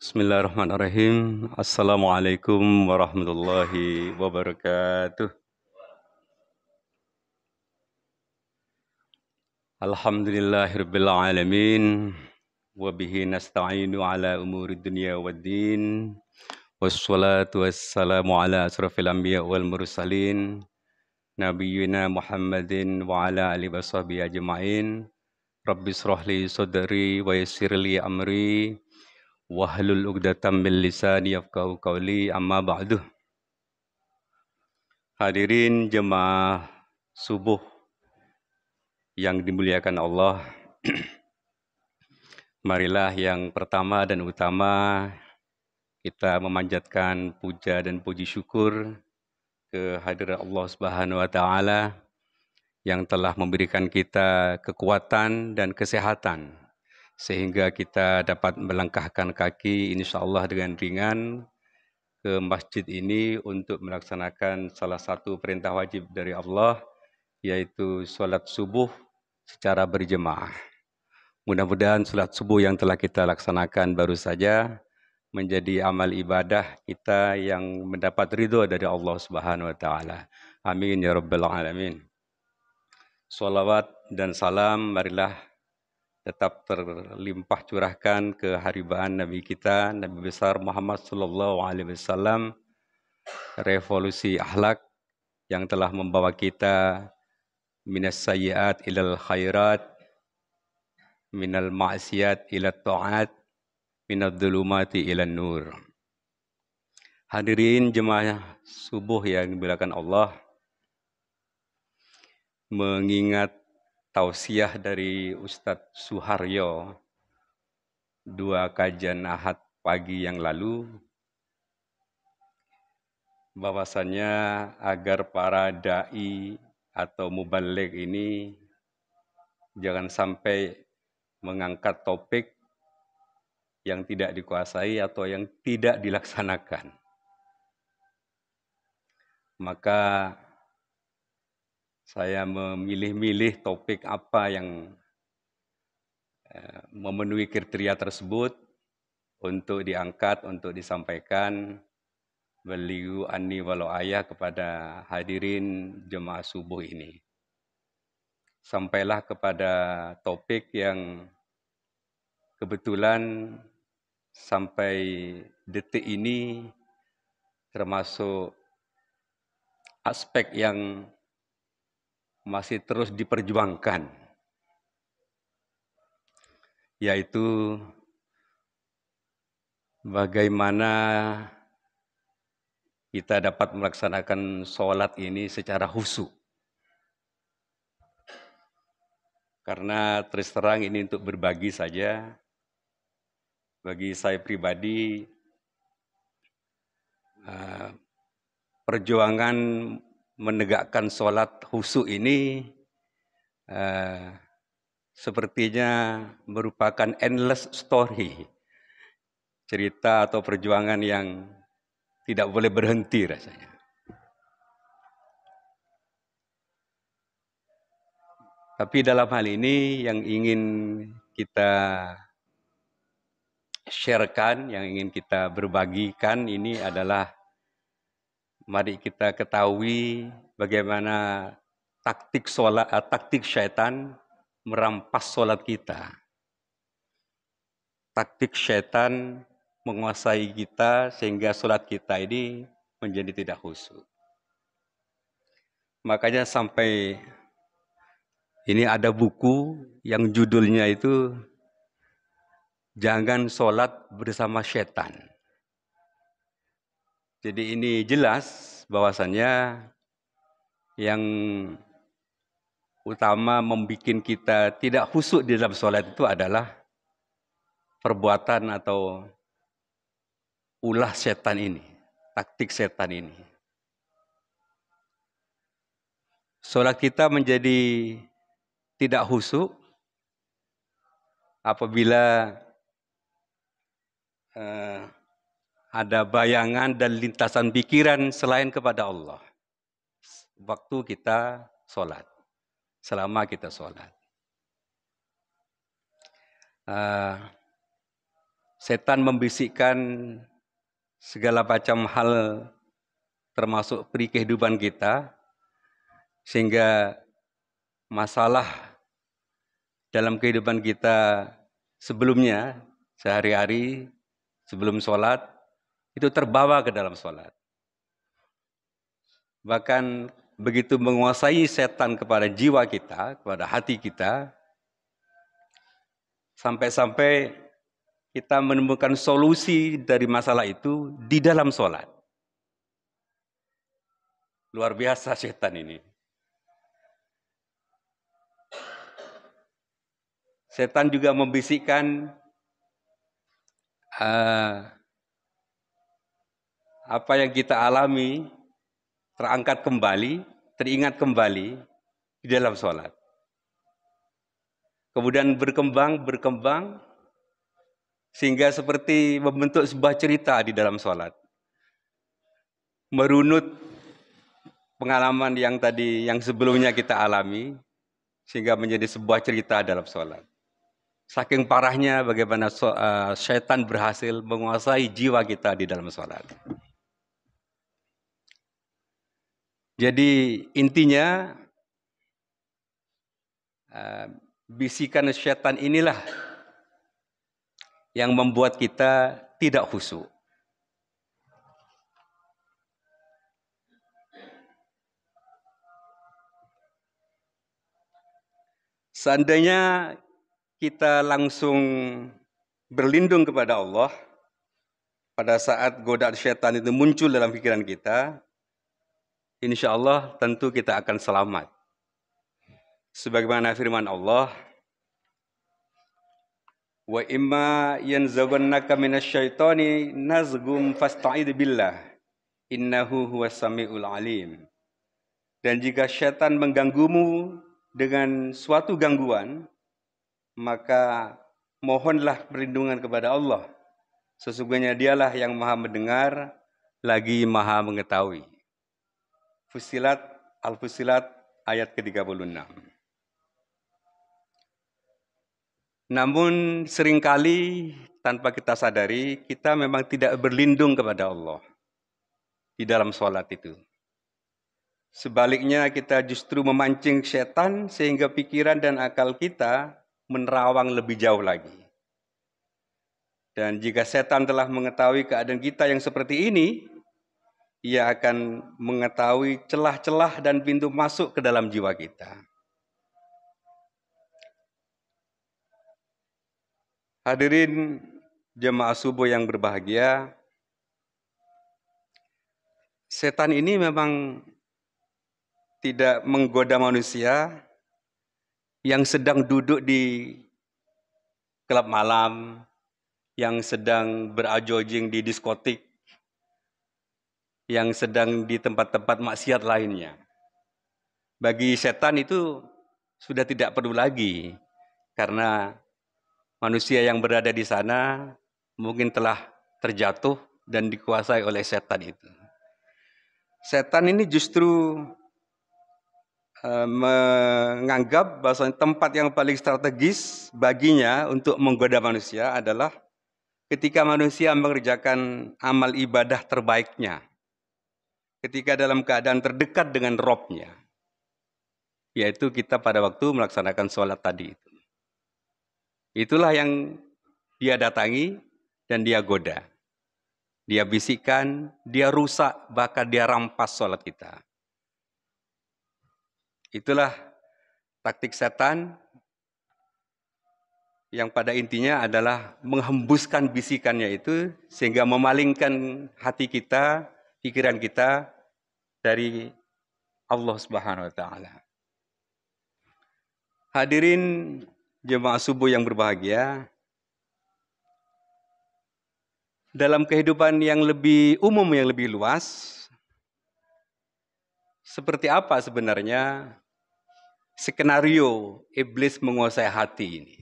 Bismillahirrahmanirrahim. Assalamualaikum warahmatullahi wabarakatuh. Alhamdulillahirabbil alamin wa bihi nasta'inu ala umuri dunya waddin. Wassalatu wassalamu ala asrafil anbiya wal mursalin nabiyyina Muhammadin wa ala alihi washabihi ajmain. Rabbi shrah li sadri wa yassir li amri wahlul 'uqdatam min lisani yafqahu qawli, amma ba'du. Hadirin jemaah subuh yang dimuliakan Allah, marilah yang pertama dan utama kita memanjatkan puja dan puji syukur kehadirat Allah Subhanahu wa taala yang telah memberikan kita kekuatan dan kesehatan sehingga kita dapat melangkahkan kaki insyaallah dengan ringan ke masjid ini untuk melaksanakan salah satu perintah wajib dari Allah, yaitu sholat subuh secara berjemaah. Mudah-mudahan sholat subuh yang telah kita laksanakan baru saja menjadi amal ibadah kita yang mendapat ridho dari Allah Subhanahu wa taala. Amin ya rabbal alamin. Shalawat dan salam marilah tetap terlimpah curahkan ke haribaan Nabi kita, Nabi besar Muhammad sallallahu alaihi wasallam, revolusi akhlak yang telah membawa kita minas sayyiat ilal khairat, minal ma'siyat ila ta'at, minadh dhulumati ilan nur. Hadirin jemaah subuh yang dimuliakan Allah, mengingat tausiah dari Ustadz Suharyo 2 kajian Ahad pagi yang lalu, bahwasannya agar para da'i atau mubaligh ini jangan sampai mengangkat topik yang tidak dikuasai atau yang tidak dilaksanakan. Maka saya memilih-milih topik apa yang memenuhi kriteria tersebut untuk diangkat, untuk disampaikan beliau anni walau ayah kepada hadirin jemaah subuh ini. Sampailah kepada topik yang kebetulan sampai detik ini termasuk aspek yang masih terus diperjuangkan, yaitu bagaimana kita dapat melaksanakan sholat ini secara khusyuk. Karena terus terang ini untuk berbagi saja, bagi saya pribadi, perjuangan menegakkan sholat khusyuk ini sepertinya merupakan endless story, cerita atau perjuangan yang tidak boleh berhenti rasanya. Tapi dalam hal ini yang ingin kita sharekan, yang ingin kita berbagikan ini adalah mari kita ketahui bagaimana taktik syaitan merampas sholat kita. Taktik syaitan menguasai kita sehingga sholat kita ini menjadi tidak khusyuk. Makanya sampai ini ada buku yang judulnya itu Jangan Sholat Bersama Syaitan. Jadi ini jelas bahwasannya yang utama membuat kita tidak khusyuk di dalam sholat itu adalah perbuatan atau ulah setan ini, taktik setan ini. Sholat kita menjadi tidak khusyuk apabila ada bayangan dan lintasan pikiran selain kepada Allah. Waktu kita sholat, selama kita sholat. setan membisikkan segala macam hal termasuk peri kehidupan kita, sehingga masalah dalam kehidupan kita sebelumnya, sehari-hari, sebelum sholat, itu terbawa ke dalam sholat. Bahkan begitu menguasai setan kepada jiwa kita, kepada hati kita, sampai-sampai kita menemukan solusi dari masalah itu di dalam sholat. Luar biasa setan ini. Setan juga membisikkan apa yang kita alami terangkat kembali, teringat kembali di dalam sholat. Kemudian berkembang, sehingga seperti membentuk sebuah cerita di dalam sholat. Merunut pengalaman yang sebelumnya kita alami, sehingga menjadi sebuah cerita dalam sholat. Saking parahnya bagaimana syaitan berhasil menguasai jiwa kita di dalam sholat. Jadi intinya, bisikan syaitan inilah yang membuat kita tidak khusyuk. Seandainya kita langsung berlindung kepada Allah pada saat godaan syaitan itu muncul dalam pikiran kita, insya Allah tentu kita akan selamat. Sebagaimana firman Allah, wa imma yanzaghannaka minasyaitani nazghum fasta'idz billah innahu huwas samiul alim. Dan jika syaitan mengganggumu dengan suatu gangguan, maka mohonlah perlindungan kepada Allah. Sesungguhnya dialah yang maha mendengar lagi maha mengetahui. Fussilat, Al-Fussilat ayat ke-36. Namun seringkali tanpa kita sadari, kita memang tidak berlindung kepada Allah di dalam sholat itu. Sebaliknya kita justru memancing setan sehingga pikiran dan akal kita menerawang lebih jauh lagi. Dan jika setan telah mengetahui keadaan kita yang seperti ini, ia akan mengetahui celah-celah dan pintu masuk ke dalam jiwa kita. Hadirin jemaah subuh yang berbahagia, setan ini memang tidak menggoda manusia yang sedang duduk di klub malam, yang sedang berajojing di diskotik, yang sedang di tempat-tempat maksiat lainnya. Bagi setan itu sudah tidak perlu lagi, karena manusia yang berada di sana mungkin telah terjatuh dan dikuasai oleh setan itu. Setan ini justru menganggap bahwa tempat yang paling strategis baginya untuk menggoda manusia adalah ketika manusia mengerjakan amal ibadah terbaiknya, ketika dalam keadaan terdekat dengan Robnya, yaitu kita pada waktu melaksanakan sholat tadi itu. Itulah yang dia datangi dan dia goda. Dia bisikkan, dia rusak, bahkan dia rampas sholat kita. Itulah taktik setan yang pada intinya adalah menghembuskan bisikannya itu sehingga memalingkan hati kita, pikiran kita dari Allah Subhanahu wa taala. Hadirin jemaah subuh yang berbahagia, dalam kehidupan yang lebih umum, yang lebih luas, seperti apa sebenarnya skenario iblis menguasai hati ini?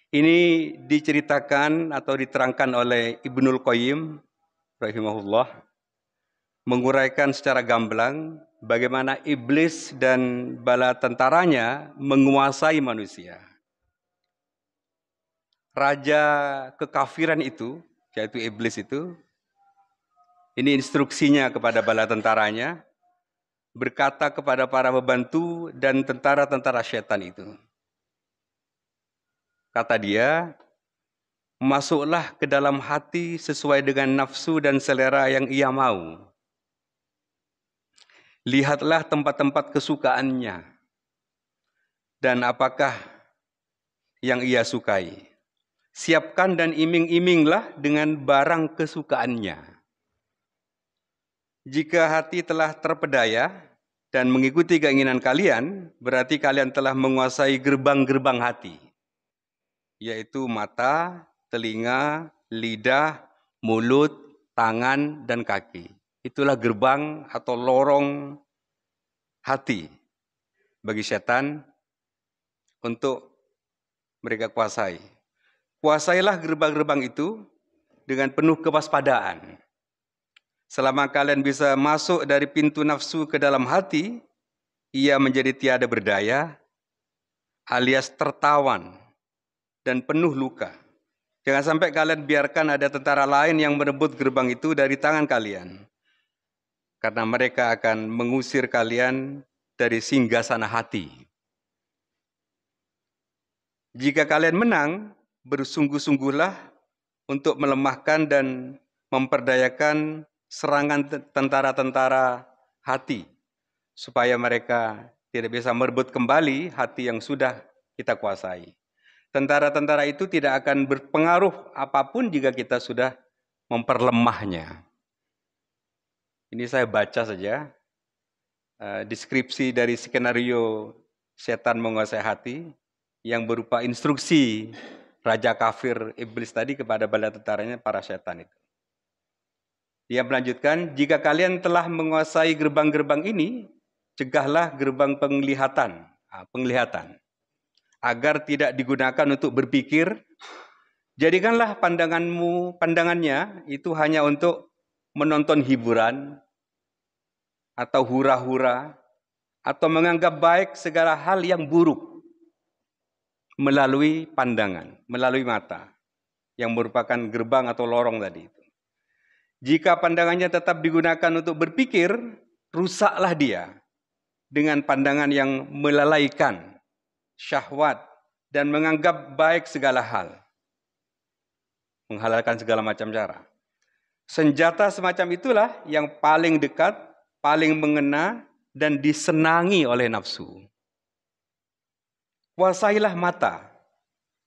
Ini diceritakan atau diterangkan oleh Ibnul Qayyim rahimahullah, menguraikan secara gamblang bagaimana iblis dan bala tentaranya menguasai manusia. raja kekafiran itu, yaitu iblis itu, ini instruksinya kepada bala tentaranya, berkata kepada para pembantu dan tentara-tentara setan itu. Kata dia, masuklah ke dalam hati sesuai dengan nafsu dan selera yang ia mau. Lihatlah tempat-tempat kesukaannya dan apakah yang ia sukai. Siapkan dan iming-iminglah dengan barang kesukaannya. Jika hati telah terpedaya dan mengikuti keinginan kalian, berarti kalian telah menguasai gerbang-gerbang hati, yaitu mata, telinga, lidah, mulut, tangan, dan kaki. Itulah gerbang atau lorong hati bagi setan untuk mereka kuasai. Kuasailah gerbang-gerbang itu dengan penuh kewaspadaan. Selama kalian bisa masuk dari pintu nafsu ke dalam hati, ia menjadi tiada berdaya, alias tertawan, dan penuh luka. Jangan sampai kalian biarkan ada tentara lain yang merebut gerbang itu dari tangan kalian. Karena mereka akan mengusir kalian dari singgasana hati. Jika kalian menang, bersungguh-sungguhlah untuk melemahkan dan memperdayakan serangan tentara-tentara hati, supaya mereka tidak bisa merebut kembali hati yang sudah kita kuasai. Tentara-tentara itu tidak akan berpengaruh apapun jika kita sudah memperlemahnya. Ini saya baca saja deskripsi dari skenario setan menguasai hati yang berupa instruksi raja kafir iblis tadi kepada bala tentaranya para setan itu. Dia melanjutkan, jika kalian telah menguasai gerbang-gerbang ini, cegahlah gerbang penglihatan, agar tidak digunakan untuk berpikir. Jadikanlah pandangannya itu hanya untuk menonton hiburan, atau hura-hura, atau menganggap baik segala hal yang buruk melalui pandangan, melalui mata, yang merupakan gerbang atau lorong tadi. Jika pandangannya tetap digunakan untuk berpikir, rusaklah dia dengan pandangan yang melalaikan, syahwat, dan menganggap baik segala hal. Menghalalkan segala macam cara. Senjata semacam itulah yang paling dekat, paling mengena, dan disenangi oleh nafsu. Kuasailah mata,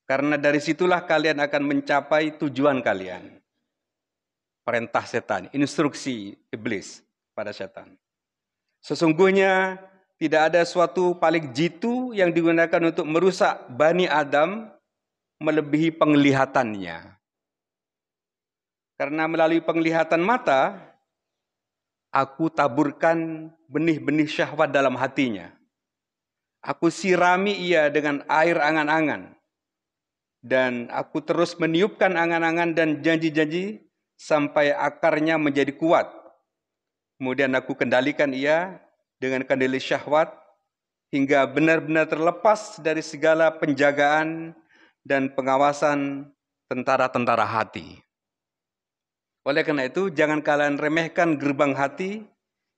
karena dari situlah kalian akan mencapai tujuan kalian. Perintah setan, instruksi iblis pada setan. Sesungguhnya tidak ada suatu paling jitu yang digunakan untuk merusak Bani Adam melebihi penglihatannya. Karena melalui penglihatan mata, aku taburkan benih-benih syahwat dalam hatinya. Aku sirami ia dengan air angan-angan. Dan aku terus meniupkan angan-angan dan janji-janji sampai akarnya menjadi kuat. Kemudian aku kendalikan ia dengan kendali syahwat hingga benar-benar terlepas dari segala penjagaan dan pengawasan tentara-tentara hati. Oleh karena itu, jangan kalian remehkan gerbang hati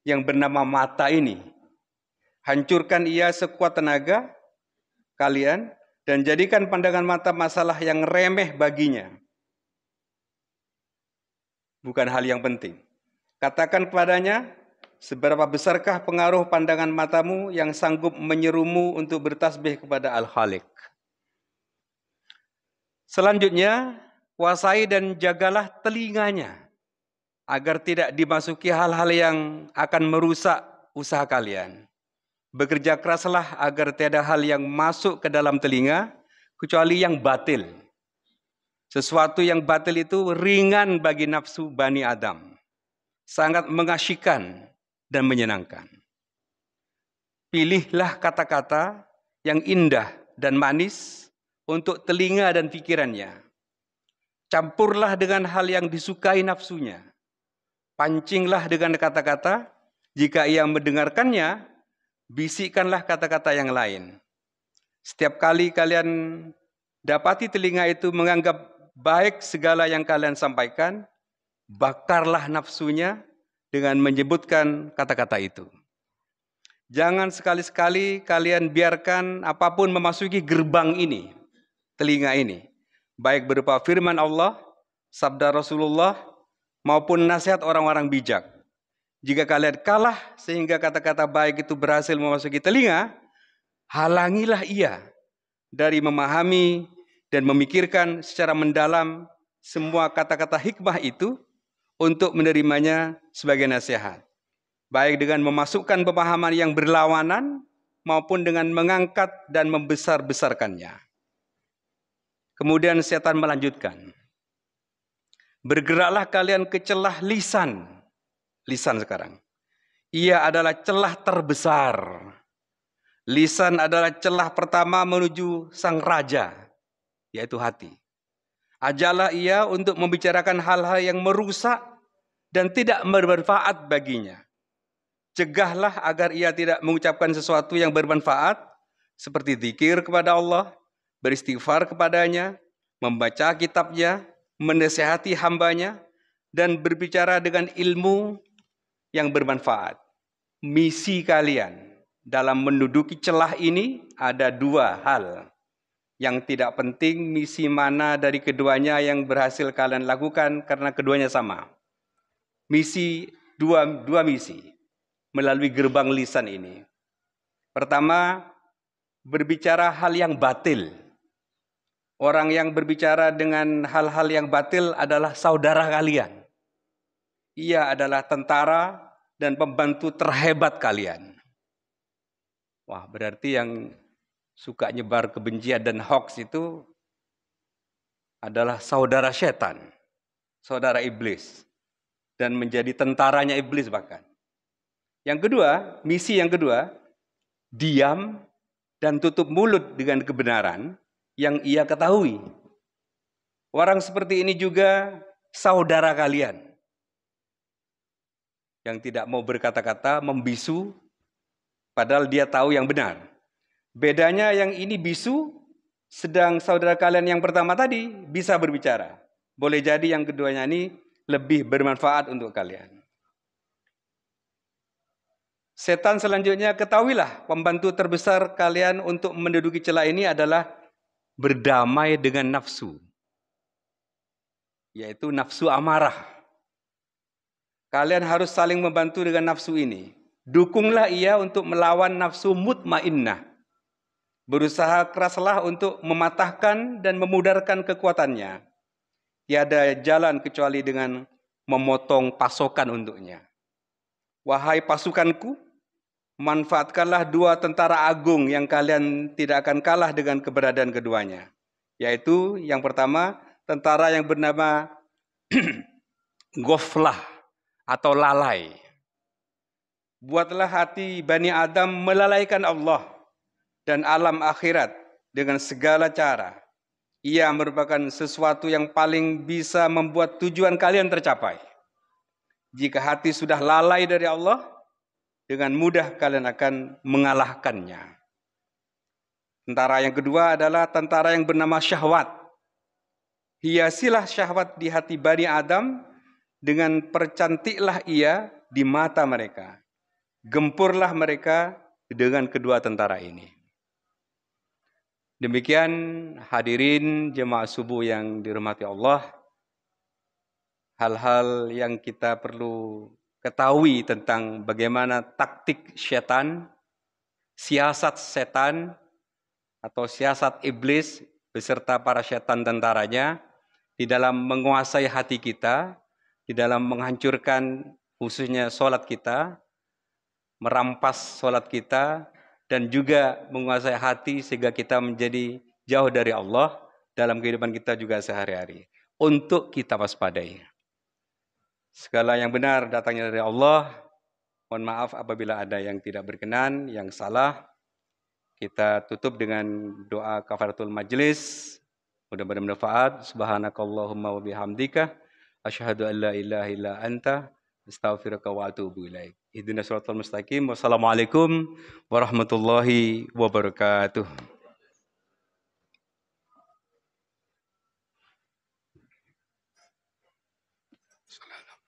yang bernama mata ini. Hancurkan ia sekuat tenaga kalian dan jadikan pandangan mata masalah yang remeh baginya. Bukan hal yang penting. Katakan kepadanya, seberapa besarkah pengaruh pandangan matamu yang sanggup menyerumu untuk bertasbih kepada Al-Khaliq. Selanjutnya, kuasai dan jagalah telinganya, agar tidak dimasuki hal-hal yang akan merusak usaha kalian. Bekerja keraslah agar tiada hal yang masuk ke dalam telinga, kecuali yang batil. Sesuatu yang batil itu ringan bagi nafsu Bani Adam. Sangat mengasyikkan dan menyenangkan. Pilihlah kata-kata yang indah dan manis untuk telinga dan pikirannya. Campurlah dengan hal yang disukai nafsunya. Pancinglah dengan kata-kata, jika ia mendengarkannya, bisikkanlah kata-kata yang lain. Setiap kali kalian Dapati telinga itu menganggap baik segala yang kalian sampaikan, bakarlah nafsunya dengan menyebutkan kata-kata itu. Jangan sekali-sekali kalian biarkan apapun memasuki gerbang ini, telinga ini, baik berupa firman Allah, sabda Rasulullah, maupun nasihat orang-orang bijak. Jika kalian kalah sehingga kata-kata baik itu berhasil memasuki telinga, halangilah ia dari memahami dan memikirkan secara mendalam semua kata-kata hikmah itu untuk menerimanya sebagai nasihat. Baik dengan memasukkan pemahaman yang berlawanan maupun dengan mengangkat dan membesar-besarkannya. Kemudian setan melanjutkan, bergeraklah kalian ke celah lisan. Lisan sekarang. Ia adalah celah terbesar. Lisan adalah celah pertama menuju sang raja, yaitu hati. Ajalah ia untuk membicarakan hal-hal yang merusak dan tidak bermanfaat baginya. Cegahlah agar ia tidak mengucapkan sesuatu yang bermanfaat, seperti zikir kepada Allah, beristighfar kepadanya, membaca kitabnya, menasihati hambanya, dan berbicara dengan ilmu yang bermanfaat. Misi kalian dalam menduduki celah ini ada dua hal. Yang tidak penting misi mana dari keduanya yang berhasil kalian lakukan karena keduanya sama. Dua misi melalui gerbang lisan ini. Pertama, berbicara hal yang batil. Orang yang berbicara dengan hal-hal yang batil adalah saudara kalian. Ia adalah tentara dan pembantu terhebat kalian. Wah, berarti yang suka nyebar kebencian dan hoax itu adalah saudara setan, saudara iblis, dan menjadi tentaranya iblis bahkan. Yang kedua, misi yang kedua, diam dan tutup mulut dengan kebenaran yang ia ketahui. Orang seperti ini juga saudara kalian, yang tidak mau berkata-kata, membisu, padahal dia tahu yang benar. Bedanya yang ini bisu, sedang saudara kalian yang pertama tadi bisa berbicara. Boleh jadi yang keduanya ini lebih bermanfaat untuk kalian. Setan selanjutnya, ketahuilah pembantu terbesar kalian untuk menduduki celah ini adalah berdamai dengan nafsu, yaitu nafsu amarah. Kalian harus saling membantu dengan nafsu ini. Dukunglah ia untuk melawan nafsu mutmainnah. Berusaha keraslah untuk mematahkan dan memudarkan kekuatannya. Tiada jalan kecuali dengan memotong pasokan untuknya. Wahai pasukanku, manfaatkanlah dua tentara agung yang kalian tidak akan kalah dengan keberadaan keduanya. Yaitu yang pertama, tentara yang bernama ghaflah atau lalai. Buatlah hati Bani Adam melalaikan Allah dan alam akhirat dengan segala cara. Ia merupakan sesuatu yang paling bisa membuat tujuan kalian tercapai. Jika hati sudah lalai dari Allah, dengan mudah kalian akan mengalahkannya. Tentara yang kedua adalah tentara yang bernama syahwat. Hiasilah syahwat di hati Bani Adam dengan percantiklah ia di mata mereka. Gempurlah mereka dengan kedua tentara ini. Demikian hadirin jemaah subuh yang dirahmati Allah. Hal-hal yang kita perlu ketahui tentang bagaimana taktik setan, siasat setan atau siasat iblis beserta para setan tentaranya di dalam menguasai hati kita, di dalam menghancurkan khususnya sholat kita, merampas sholat kita, dan juga menguasai hati sehingga kita menjadi jauh dari Allah dalam kehidupan kita juga sehari-hari. Untuk kita waspadai. Segala yang benar datangnya dari Allah. Mohon maaf apabila ada yang tidak berkenan, yang salah. Kita tutup dengan doa kafaratul majlis. Mudah-mudahan bermanfaat. Subhanakallahumma wa bihamdika. Asyhadu an la ilaha illa anta. Astaghfiruka wa atubu ilaik. Ihdinas siratal mustaqim. Wassalamualaikum warahmatullahi wabarakatuh.